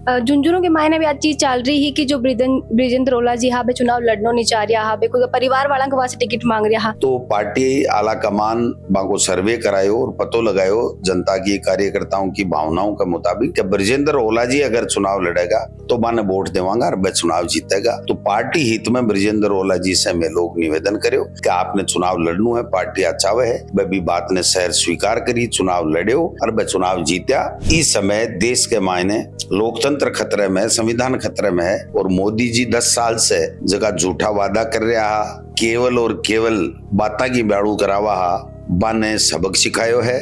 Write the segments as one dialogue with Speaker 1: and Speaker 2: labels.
Speaker 1: झुंझुनू के मायने भी आज चीज चल रही है कि जो ब्रिजेंद्र ओला जी यहाँ पे चुनाव लड़नो नहीं चाह रहा, यहाँ पे कोई परिवार वाला के वास्ते टिकट मांग रहा।
Speaker 2: तो पार्टी आला कमान बाको सर्वे करायो और पतो लगायो जनता की कार्यकर्ताओं की भावनाओं के मुताबिक कि ब्रिजेंद्र ओला जी अगर चुनाव लड़ेगा तो माने वोट देवांगा और वह चुनाव जीतेगा। तो पार्टी हित में ब्रिजेंद्र ओला जी से मैं लोग निवेदन करो कि आपने चुनाव लड़नू है, पार्टी अच्छा है, वह भी बात ने शहर स्वीकार करी, चुनाव लड़ो और वह चुनाव जीत्या। इस समय देश के मायने लोकतंत्र खतरे में, संविधान खतरे में है और मोदी जी 10 साल से जगह झूठा वादा कर रहा, केवल और केवल बाता की बाड़ू करावा बाने सबक सिखायो है।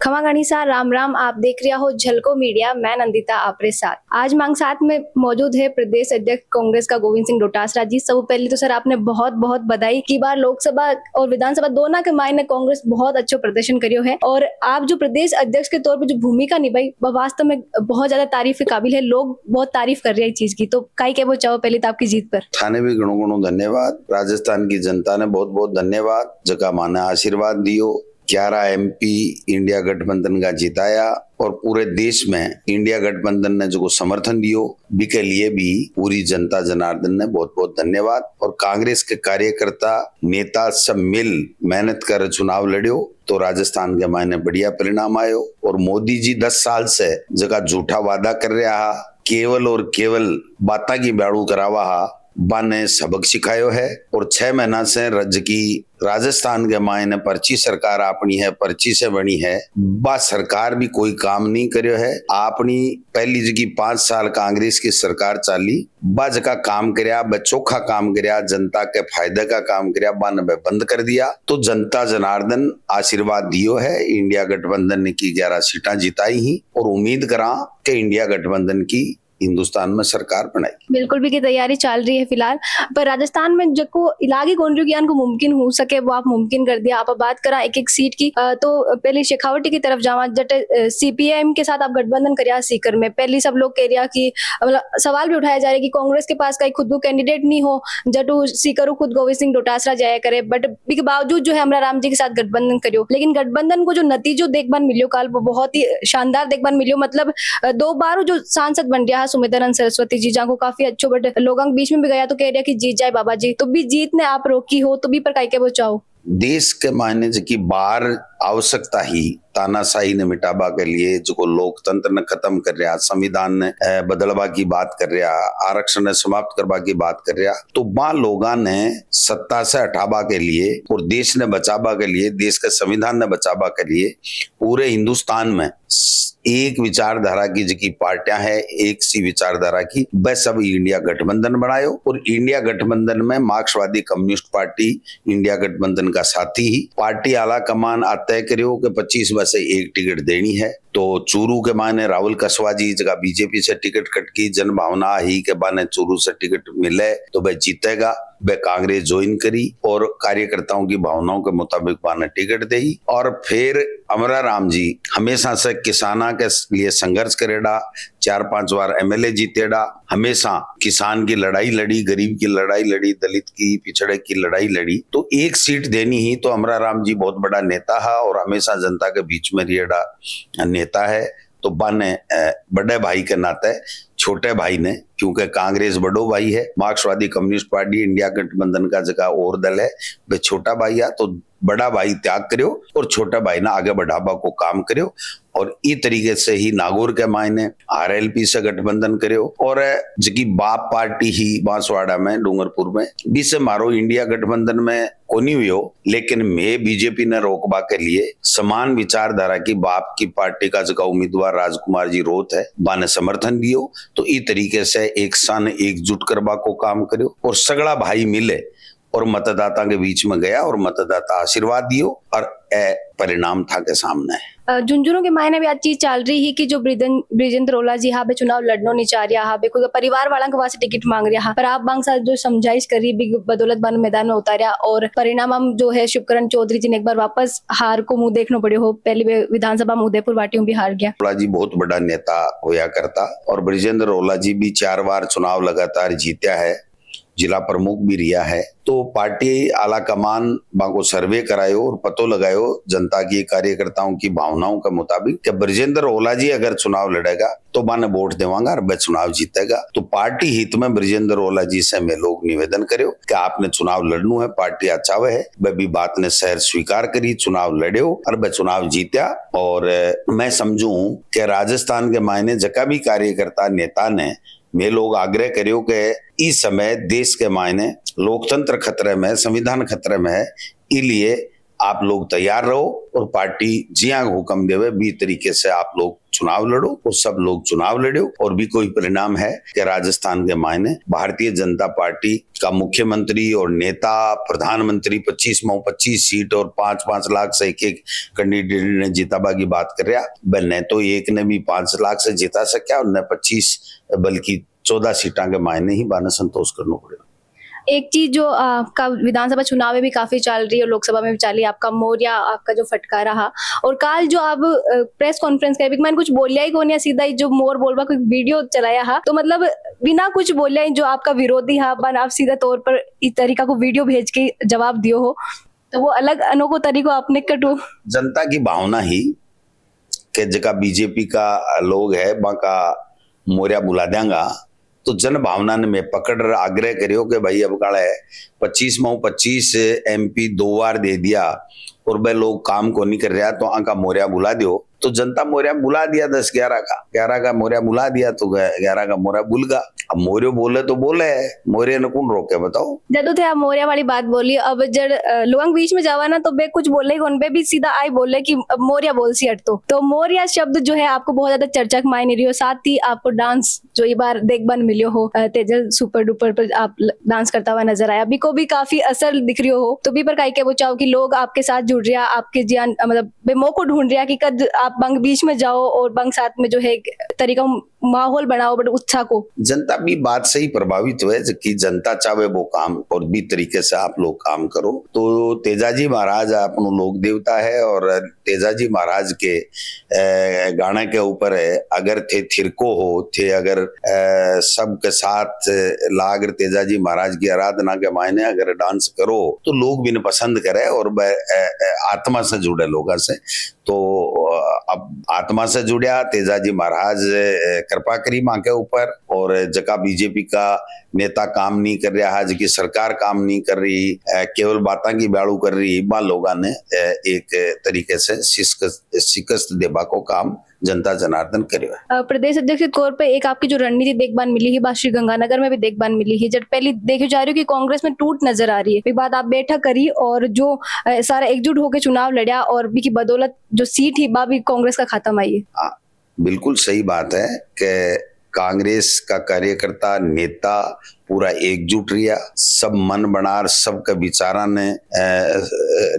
Speaker 1: खमा गणिसा राम राम, आप देख रहा हो झलको मीडिया, मैं नंदिता आपरे साथ। आज मांग साथ में मौजूद है प्रदेश अध्यक्ष कांग्रेस का गोविंद सिंह डोटासरा जी। सब पहले तो सर आपने बहुत बहुत बधाई की बार लोकसभा और विधानसभा दोनों के मायने कांग्रेस बहुत अच्छा प्रदर्शन करियो है और आप जो प्रदेश अध्यक्ष के तौर पर जो भूमिका निभाई वह वास्तव में बहुत ज्यादा तारीफ के काबिल है। लोग बहुत तारीफ कर रहे हैं इस चीज की, तो काई के वो चाहो पहले तो आपकी जीत पर
Speaker 2: थाने भी गणो गणो धन्यवाद। राजस्थान की जनता ने बहुत बहुत धन्यवाद, जगह माने आशीर्वाद दियो। 11 एमपी इंडिया गठबंधन का जिताया और पूरे देश में इंडिया गठबंधन ने जो समर्थन दियो बी के लिए भी पूरी जनता जनार्दन ने बहुत बहुत धन्यवाद। और कांग्रेस के कार्यकर्ता नेता सब मिल मेहनत कर चुनाव लड़ियो तो राजस्थान के मायने बढ़िया परिणाम आयो। और मोदी जी 10 साल से जगह झूठा वादा कर रहा, केवल और केवल बाता की बाड़ू करावा बाने सबक सिखायो है। और 6 महीना से राज्य की राजस्थान के मायने पर्ची सरकार अपनी है, पर्ची से बनी है, बा सरकार भी कोई काम नहीं करियो है। अपनी पहली जगह 5 साल कांग्रेस की सरकार चाली, बा जगह काम करया, चोखा काम करया, जनता के फायदे का काम करया, बाने बंद कर दिया। तो जनता जनार्दन आशीर्वाद दियो है, इंडिया गठबंधन ने की 11 सीटें जिताई ही और उम्मीद करा कि इंडिया गठबंधन की हिंदुस्तान में सरकार बनाई।
Speaker 1: बिल्कुल भी की तैयारी चल रही है फिलहाल, पर राजस्थान में जो इलाकी कौंड्रियों ज्ञान को मुमकिन हो सके वो आप मुमकिन कर दिया। आप बात करा एक सीट की, तो पहले शेखावटी की तरफ जावा, जटे सीपीएम के साथ आप गठबंधन करिया सीकर में। पहले सब लोग कह रहा कि सवाल भी उठाया जा रहा है कि कांग्रेस के पास कहीं खुद को कैंडिडेट नहीं हो, जटू सीकर खुद गोविंद सिंह डोटासरा जाया करे, बट के बावजूद जो है अमरा राम जी के साथ गठबंधन करियो। लेकिन गठबंधन को जो नतीजो देखभाल मिलियो काल वो बहुत ही शानदार देखभाल मिलियो। मतलब 2 बार जो सांसद बन गया सुमित्रानंद सरस्वती जी, जहाँ को काफी अच्छो, बट लोगों के बीच में भी गया तो कह रहा कि जीत जाए बाबा जी, तो भी जीत ने आप रोकी हो, तो भी पर काय के वो चाहो।
Speaker 2: देश के मायने की बार आवश्यकता ही तानाशाही ने मिटाबा के लिए, जो लोकतंत्र ने खत्म कर रहा, संविधान ने बदलवा की बात कर रहा, आरक्षण ने समाप्त करवा की बात कर रहा, तो बा लोगों ने सत्ता से हटाबा के लिए और देश ने बचाबा के लिए, देश के संविधान ने बचाबा के लिए पूरे हिंदुस्तान में एक विचारधारा की जो पार्टियां है, एक सी विचारधारा की, वह सब इंडिया गठबंधन बनायो। और इंडिया गठबंधन में मार्क्सवादी कम्युनिस्ट पार्टी इंडिया गठबंधन का साथी ही। पार्टी आला कमान तय करियो कि 25 में से 1 टिकट देनी है। तो चूरू के माने राहुल कसवा जी जगह बीजेपी से टिकट कट की, जन भावना ही के बाने चूरू से टिकट मिले तो वह जीतेगा, वह कांग्रेस ज्वाइन करी और कार्यकर्ताओं की भावनाओं के मुताबिक बाने टिकट दी। और फिर अमरा राम जी हमेशा से किसाना के लिए संघर्ष करेड़ा, 4-5 बार एमएलए जीतेड़ा, हमेशा किसान की लड़ाई लड़ी, गरीब की लड़ाई लड़ी, दलित की, पिछड़े की लड़ाई लड़ी। तो 1 सीट देनी ही तो अमरा राम जी बहुत बड़ा नेता है और हमेशा जनता के बीच में रेड़ा नेता है। तो बाने बड़े भाई के नाते छोटे भाई ने, क्योंकि कांग्रेस बड़ो भाई है, मार्क्सवादी कम्युनिस्ट पार्टी इंडिया गठबंधन का जगह और दल है, वे छोटा भाई है, तो बड़ा भाई त्याग करो और छोटा भाई ना आगे बढ़ावा को काम करो। और इस तरीके से ही नागौर के मायने आरएलपी से गठबंधन करो और जबकि बाप पार्टी ही बांसवाड़ा में, डूंगरपुर में भी से मारो इंडिया गठबंधन में कोनी हुई हो, लेकिन मैं बीजेपी ने रोकबा के लिए समान विचारधारा की बाप की पार्टी का जगह उम्मीदवार राजकुमार जी रोत है, बाने समर्थन दियो। तो इस तरीके से एक सन एकजुट करवा को काम करो और सगड़ा भाई मिले और मतदाता के बीच में गया और मतदाता आशीर्वाद दियो और परिणाम था के सामने है।
Speaker 1: झुंझुनू के मायने भी आज चीज चल रही है कि जो ब्रिजेंद्र ओला जी यहाँ पे चुनाव लड़नो नहीं चाह रहा, यहाँ पे कोई परिवार वाला के वास्ते टिकट मांग रहा, पर आप बांग साथ जो समझाइश कर रही बदौलत बान मैदान में उतारा और परिणाम हम जो है शिवकरण चौधरी जी ने एक बार वापस हार को मुंह देखना पड़े हो। पहले विधानसभा में उदयपुर वाटियों भी हार गया।
Speaker 2: ओला जी बहुत बड़ा नेता होया करता और ब्रिजेंद्र ओला जी भी 4 बार चुनाव लगातार जीत्या है जिला प्रमुख भी रिया है। तो पार्टी आला कमान बाको सर्वे करायो और पतो लगायो जनता की कार्यकर्ताओं की भावनाओं के मुताबिक कि ब्रजेंद्र ओला जी अगर चुनाव लड़ेगा तो बाने वोट देवांगा और वह चुनाव जीतेगा। तो पार्टी हित में ब्रजेंद्र ओला जी से मैं लोग निवेदन करो कि आपने चुनाव लड़नू है, पार्टी अच्छा है। वह भी बात ने शहर स्वीकार करी, चुनाव लड़ो और वह चुनाव जीत्या। और मैं समझू कि राजस्थान के मायने जका भी कार्यकर्ता नेता ने मैं लोग आग्रह करियो कि इस समय देश के मायने लोकतंत्र खतरे में, संविधान खतरे में है, इसलिए आप लोग तैयार रहो और पार्टी जिया हुक्म देवे भी तरीके से आप लोग चुनाव लड़ो। और सब लोग चुनाव लड़ो और भी कोई परिणाम है कि राजस्थान के मायने भारतीय जनता पार्टी का मुख्यमंत्री और नेता, प्रधानमंत्री 25 सीट और 5-5 लाख से एक कैंडिडेट ने जीताबा की बात कर रहा। न तो एक ने भी 5 लाख से जीता सका और न 25 बल्कि 14 सीटा के मायने ही बाने संतोष करना पड़ेगा।
Speaker 1: एक चीज जो आपका विधानसभा चुनाव में भी काफी चल रही है और लोकसभा में भी चल रही है, आपका मोरिया आपका जो फटका रहा। और काल जो आप प्रेस कॉन्फ्रेंस कर मैंने कुछ बोलिया ही कोनी, सीधा ही जो मोर बोलबा कोई वीडियो चलाया हा, तो मतलब बिना कुछ बोलिया ही जो आपका विरोधी हा बन आप सीधा तौर पर इस तरीका को वीडियो भेज के जवाब दियो हो, तो वो अलग अनोखो तरीको आपने कटो।
Speaker 2: जनता की भावना ही कि जगह बीजेपी का लोग है बाका मोरिया बुला देंगा, तो जन भावना ने मैं पकड़ आग्रह करियो कि भाई अब काला है 25 MP 2 बार दे दिया और वह लोग काम को नहीं कर रहा, तो आका मोरिया बुला दियो। तो जनता मोरिया बुला दिया 10-11 का मोरिया बुला दिया, तो 11 का मोरिया बुल गा। अब मोरियो बोले तो बोले, मोरिया ने कौन रोके बताओ।
Speaker 1: जदू थे आप मोरिया वाली बात बोली, अब जब लोग बीच में जावा ना तो बे कुछ बोले कौन, बे भी सीधा आई बोले कि मोरिया बोल सी हट। तो मोरिया शब्द जो है आपको बहुत ज्यादा चर्चा के मायने रही हो, साथ ही आपको डांस जो ये बार देख बन मिलियो हो, तेजल सुपर डुपर पर आप डांस करता हुआ नजर आया, अभी को भी काफी असर दिख रही हो। तो भी पर काई के बचाओ कि लोग आपके साथ जुड़ रहा, आपके जियान मतलब बेमो को ढूंढ रहा कि कद आप बंग बीच में जाओ और बंग साथ में जो है तरीका माहौल बनाओ बट उत्साह को। जनता
Speaker 2: भी बात से ही प्रभावित हुए कि जनता चाहे वो काम और भी तरीके से आप लोग काम करो। तो तेजाजी महाराज अपन लोक देवता है और तेजाजी महाराज के गाने के ऊपर है, अगर थे थिरको हो थे अगर सबके साथ लागर तेजाजी महाराज की आराधना के मायने अगर डांस करो तो लोग भी पसंद करे और आत्मा से जुड़े लोगों से। तो अब आत्मा से जुड़या तेजाजी महाराज कृपा करी मां के ऊपर, और जका बीजेपी का नेता काम नहीं कर रहा है, जकी सरकार काम नहीं कर रही, केवल बातें की ब्याड़ू कर रही, बा लोगों ने एक तरीके से शिकस्त देबा को काम जनता जनार्दन करियो।
Speaker 1: प्रदेश अध्यक्ष के तौर पे एक आपकी जो रणनीति देखभाल मिली है, श्री गंगानगर में भी देखभाल मिली है, जब पहले देखी जा रही है कि कांग्रेस में टूट नजर आ रही है, एक बात आप बैठक करी और जो सारा एकजुट होकर चुनाव लड़ा और भी की बदौलत जो सीट ही बा भी कांग्रेस का खत्म आई है।
Speaker 2: बिल्कुल सही बात है कि कांग्रेस का कार्यकर्ता नेता पूरा एकजुट रिया, सब मन बनार सबका विचारा ने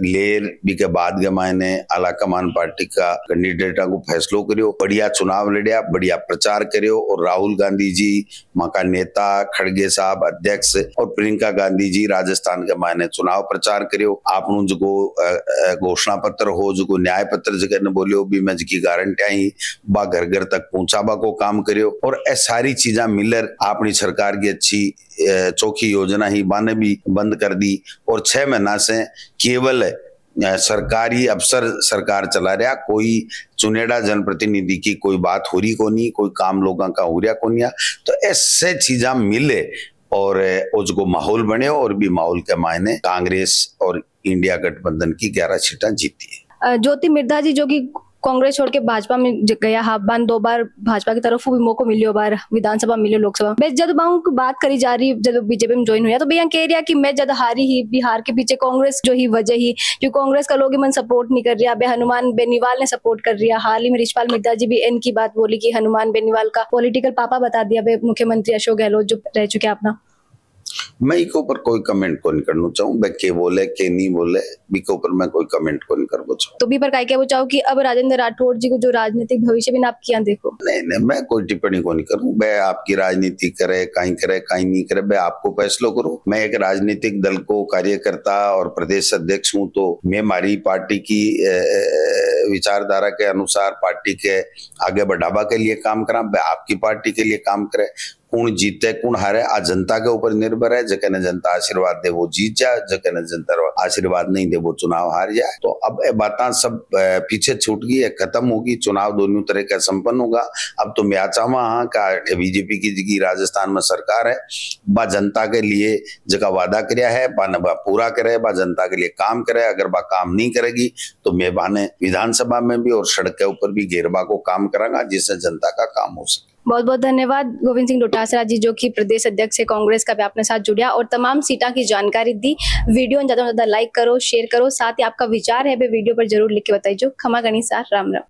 Speaker 2: लेर भी के बाद के मायने आला कमान पार्टी का कैंडिडेटा को फैसलो करियो, बढ़िया चुनाव लड़िया, बढ़िया प्रचार करियो। और राहुल गांधी जी मां का नेता, खड़गे साहब अध्यक्ष और प्रियंका गांधी जी राजस्थान के मायने चुनाव प्रचार करियो। आपनु जो घोषणा पत्र हो, जो न्याय पत्र जगह ने बोलियो भी मैं जी गारंटी आई बा घर घर तक पहुंचाबा को काम करियो। और ए सारी चीजा मिलर अपनी सरकार की अच्छी चौखी योजना ही बाने भी बंद कर दी और 6 महीना से केवल सरकारी अफसर सरकार चला रहा, कोई चुनेड़ा जनप्रतिनिधि की कोई बात हो रही को नहीं, कोई काम लोगों का हो रहा को नहीं। तो ऐसे चीजा मिले और उसको माहौल बने और भी माहौल के मायने कांग्रेस और इंडिया गठबंधन की 11 सीटें जीती है।
Speaker 1: ज्योति मिर्धा जी जो कि कांग्रेस छोड़ के भाजपा में गया, हाँ बान 2 बार भाजपा की तरफ भी मौका मिलियो, बार विधानसभा मिलियो, लोकसभा में जब बाहू की बात करी जा रही, जब बीजेपी में ज्वाइन हुआ तो भैया कह रहा कि मैं जब हारी ही बिहार के पीछे कांग्रेस जो ही वजह ही जो कांग्रेस का लोग मन सपोर्ट नहीं कर रहा, हनुमान बेनीवाल ने सपोर्ट कर रहा। हाल ही में रिछपाल मिर्धा जी भी इनकी बात बोली कि हनुमान बेनीवाल का पॉलिटिकल पापा बता दिया मुख्यमंत्री अशोक गहलोत जो रह चुके अपना।
Speaker 2: मैं इको पर कोई कमेंट को नहीं करना चाहूँ, मैं के बोले के नहीं बोले बिको ऊपर मैं कोई कमेंट को नहीं करना चाहूँ।
Speaker 1: तो भी पर काय क्या वो चाहो कि अब राजेंद्र राठौड़ जी को जो राजनीतिक भविष्य में आप किया देखो।
Speaker 2: नहीं मैं कोई टिप्पणी को नहीं करूँ, मैं आपकी राजनीति करे कहीं नहीं करे, मैं आपको फैसलो करूँ। मैं एक राजनीतिक दल को कार्यकर्ता और प्रदेश अध्यक्ष हूँ, तो मैं हमारी पार्टी की विचारधारा के अनुसार पार्टी के आगे बढ़ावा के लिए काम करा, मैं आपकी पार्टी के लिए काम करे। कौन जीते कौन हारे आ जनता के ऊपर निर्भर है। जकने जनता आशीर्वाद दे वो जीत जाए, जकने जनता आशीर्वाद नहीं दे वो चुनाव हार जाए। तो अब ये बातें सब पीछे छूट गई है, खत्म होगी। चुनाव दोनों तरह का संपन्न होगा। अब तो मैं चाहवा हाँ का बीजेपी की राजस्थान में सरकार है, बा जनता के लिए जगह वादा कराया है बा पूरा करे, बा जनता के लिए काम करे। अगर बा काम नहीं करेगी तो मैं बाने विधानसभा में भी और सड़क के ऊपर भी घेरबा को काम करांगा, जिससे जनता का काम हो सके।
Speaker 1: बहुत बहुत धन्यवाद गोविंद सिंह डोटासरा जी, जो कि प्रदेश अध्यक्ष है कांग्रेस का, भी अपने साथ जुड़िया और तमाम सीटा की जानकारी दी। वीडियो ज्यादा से ज्यादा लाइक करो, शेयर करो, साथ ही आपका विचार है वीडियो पर जरूर लिख के बताइए। खमा गणी सार, राम राम।